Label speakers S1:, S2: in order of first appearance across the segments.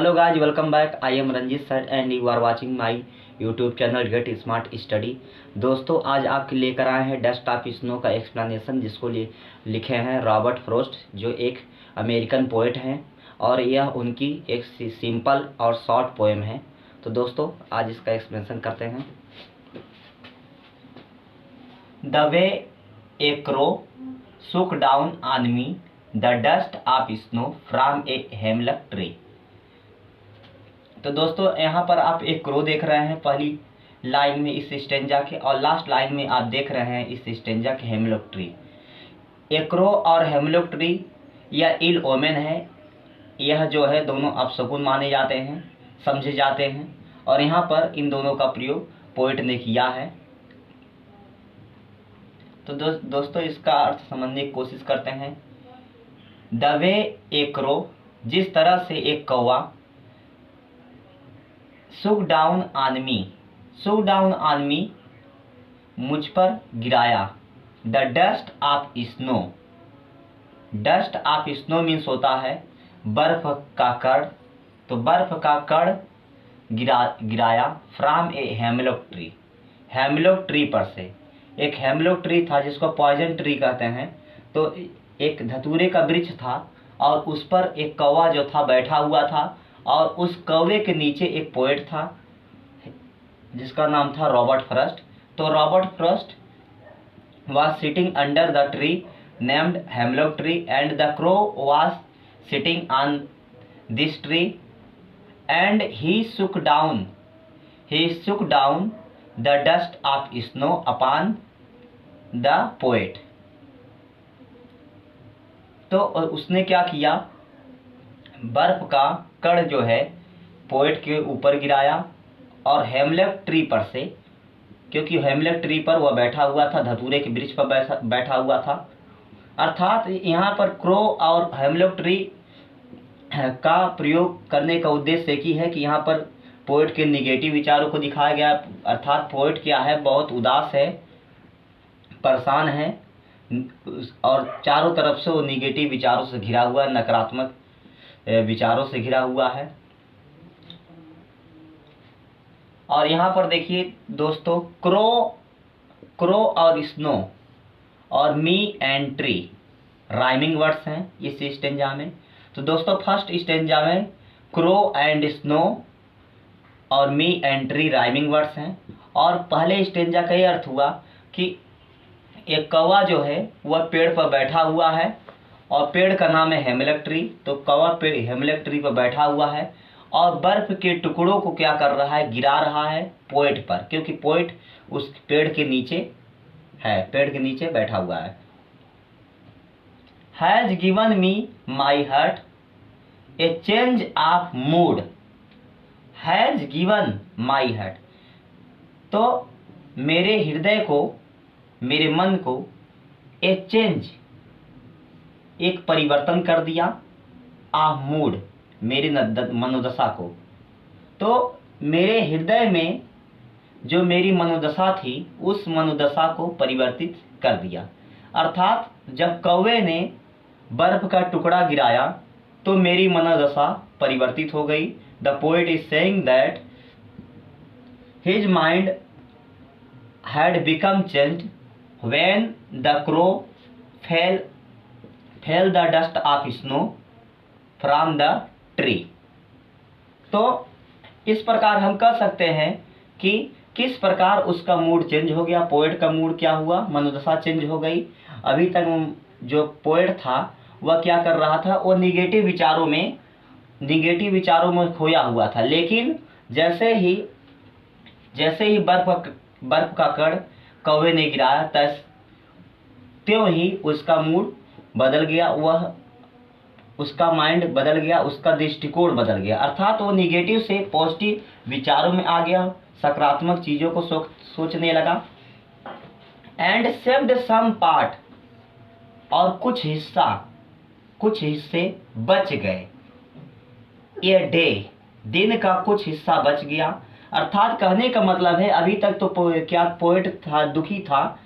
S1: Hello guys, welcome back. I am Ranjit sir and you are watching my YouTube channel get smart study. दोस्तों, आज आपके लेकर आए हैं डस्ट ऑफ स्नो का एक्सप्लेनेशन, जिसको लिखे हैं रॉबर्ट फ्रॉस्ट, जो एक अमेरिकन पोएट हैं, और यह उनकी एक सिंपल और शॉर्ट पोएम है। तो दोस्तों, आज इसका एक्सप्लेनेशन करते हैं। The way A crow shook down on me the dust of snow from a hemlock tree। तो दोस्तों, यहाँ पर आप एक क्रो देख रहे हैं पहली लाइन में इस स्टेंजा के, और लास्ट लाइन में आप देख रहे हैं इस स्टेंजा के हेमलॉक ट्री। ए क्रो और हेमलॉक ट्री यह इल ओमेन है। यह जो है दोनों अपशगुन माने जाते हैं, समझे जाते हैं, और यहाँ पर इन दोनों का प्रयोग पोएट ने किया है। तो दोस्तों, इसका अर्थ समझने की कोशिश करते हैं। द वे ए क्रो, जिस तरह से एक कौवा, शुक down on me, Shuk down on me, मुझ पर गिराया, the dust of snow, dust of snow means होता है बर्फ का कण। तो बर्फ का कण गिराया from a hemlock tree, hemlock tree पर से। एक हेमलॉक ट्री था जिसको पॉइजन ट्री कहते हैं। तो एक धतूरे का वृक्ष था और उस पर एक कौवा जो था बैठा हुआ था, और उस कौवे के नीचे एक पोएट था जिसका नाम था रॉबर्ट फ्रॉस्ट। तो Robert Frost was sitting under the tree named hemlock tree, and the crow was sitting on this tree, and he shook down the dust of snow upon the poet। तो उसने क्या किया, बर्फ का कण जो है पोएट के ऊपर गिराया, और हेमलॉक ट्री पर से, क्योंकि हेमलॉक ट्री पर वह बैठा हुआ था, धतूरे के वृक्ष पर बैठा हुआ था। अर्थात यहाँ पर क्रो और हेमलॉक ट्री का प्रयोग करने का उद्देश्य एक ही है कि यहाँ पर पोएट के निगेटिव विचारों को दिखाया गया। अर्थात पोएट क्या है, बहुत उदास है, परेशान है, और चारों तरफ से वो निगेटिव विचारों से घिरा हुआ है, नकारात्मक विचारों से घिरा हुआ है। और यहाँ पर देखिए दोस्तों, क्रो और स्नो और me and tree rhyming words हैं इस स्टेंजा में। तो दोस्तों, फर्स्ट स्टेंजा में क्रो एंड स्नो और me and tree rhyming words हैं, और पहले स्टेंजा का ये अर्थ हुआ कि एक कौवा जो है वह पेड़ पर बैठा हुआ है, और पेड़ का नाम है हेमलॉक ट्री। तो कौवा पेड़ हेमलॉक ट्री पर बैठा हुआ है और बर्फ के टुकड़ों को क्या कर रहा है, गिरा रहा है पोएट पर, क्योंकि पोएट उस पेड़ के नीचे है, पेड़ के नीचे बैठा हुआ है। Has given me my heart A change of mood, has given my heart, तो मेरे हृदय को, मेरे मन को, ए चेंज, एक परिवर्तन कर दिया, ऑफ मूड, मेरी मनोदशा को। तो मेरे हृदय में जो मेरी मनोदशा थी, उस मनोदशा को परिवर्तित कर दिया। अर्थात जब कौवे ने बर्फ का टुकड़ा गिराया तो मेरी मनोदशा परिवर्तित हो गई। The poet is saying that his mind had become changed when the crow fail the dust of snow from the tree. तो इस प्रकार हम कह सकते हैं कि किस प्रकार उसका मूड चेंज हो गया, पोएट का मूड क्या हुआ, मनोदशा चेंज हो गई। अभी तक जो पोएट था वह क्या कर रहा था, वो निगेटिव विचारों में खोया हुआ था। लेकिन जैसे ही बर्फ का कण कौवे ने गिराया, त्यों ही उसका मूड बदल गया, वह उसका माइंड बदल गया, उसका दृष्टिकोण बदल गया। अर्थात वो निगेटिव से पॉजिटिव विचारों में आ गया, सकारात्मक चीज़ों को सोचने लगा। एंड सेव्ड सम पार्ट, और कुछ हिस्से बच गए। ये डे, दिन का कुछ हिस्सा बच गया। अर्थात कहने का मतलब है, अभी तक तो पोएट था, दुखी था,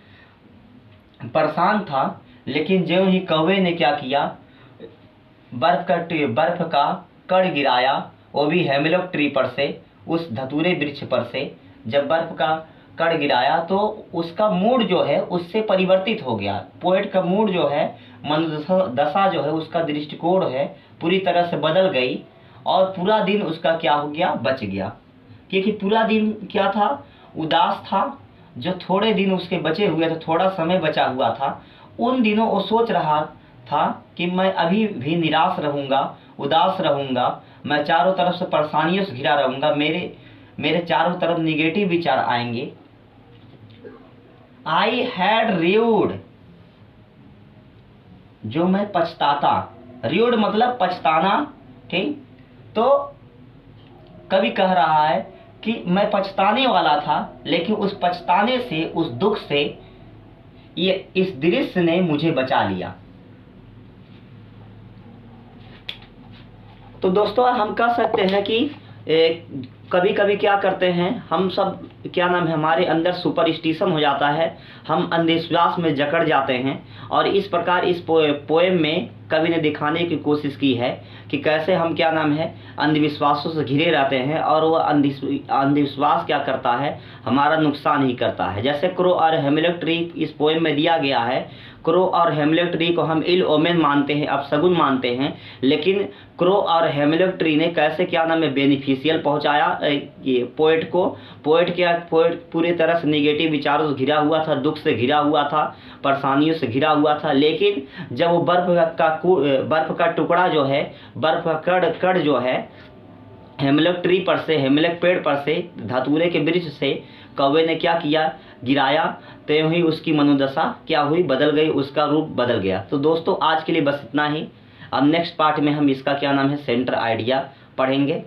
S1: परेशान था, लेकिन जो ही कौवे ने क्या किया, बर्फ का कण गिराया वो भी हेमलॉक ट्री पर से, उस धतूरे वृक्ष पर से जब बर्फ का कण गिराया तो उसका मूड जो है उससे परिवर्तित हो गया। पोएट का मूड जो है, मनोदशा जो है, उसका दृष्टिकोण है पूरी तरह से बदल गई और पूरा दिन उसका क्या हो गया, बच गया। क्योंकि पूरा दिन क्या था, उदास था। जो थोड़े दिन उसके बचे हुए थे, थोड़ा समय बचा हुआ था, उन दिनों वो सोच रहा था कि मैं अभी भी निराश रहूँगा, उदास रहूँगा, मैं चारों तरफ से परेशानियों से घिरा रहूँगा, मेरे चारों तरफ निगेटिव विचार आएंगे। आई हैड र्यूड, जो मैं पछताता, र्यूड मतलब पछताना, ठीक। तो कवि कह रहा है कि मैं पछताने वाला था, लेकिन उस पछताने से, उस दुख से ये इस दृश्य ने मुझे बचा लिया। तो दोस्तों हम कह सकते हैं कि कभी कभी क्या करते हैं हम सब, क्या नाम है, हमारे अंदर सुपरस्टिशन हो जाता है, हम अंधविश्वास में जकड़ जाते हैं। और इस प्रकार इस पोएम में कवि ने दिखाने की कोशिश की है कि कैसे हम, क्या नाम है, अंधविश्वासों से घिरे रहते हैं और वह अंधविश्वास क्या करता है, हमारा नुकसान ही करता है। जैसे क्रो और हेमलॉक ट्री इस पोएम में दिया गया है। क्रो और हेमलॉक ट्री को हम इल ओमेन मानते हैं, अपशगुन मानते हैं, लेकिन क्रो और हेमलॉक ट्री ने कैसे, क्या नाम है, बेनिफिशियल पहुंचाया ये पोएट को। पोएट पूरी तरह से नेगेटिव विचारों से घिरा हुआ था, दुख से घिरा हुआ था, परेशानियों से घिरा हुआ था। लेकिन जब वो बर्फ का टुकड़ा जो है, बर्फ का कण जो है, हेमलॉक ट्री पर से, हेमलॉक पेड़ पर से, धतूरे के वृक्ष से कौवे ने क्या किया, गिराया, तो ही उसकी मनोदशा क्या हुई, बदल गई, उसका रूप बदल गया। तो दोस्तों आज के लिए बस इतना ही। अब नेक्स्ट पार्ट में हम इसका, क्या नाम है, सेंटर आइडिया पढ़ेंगे।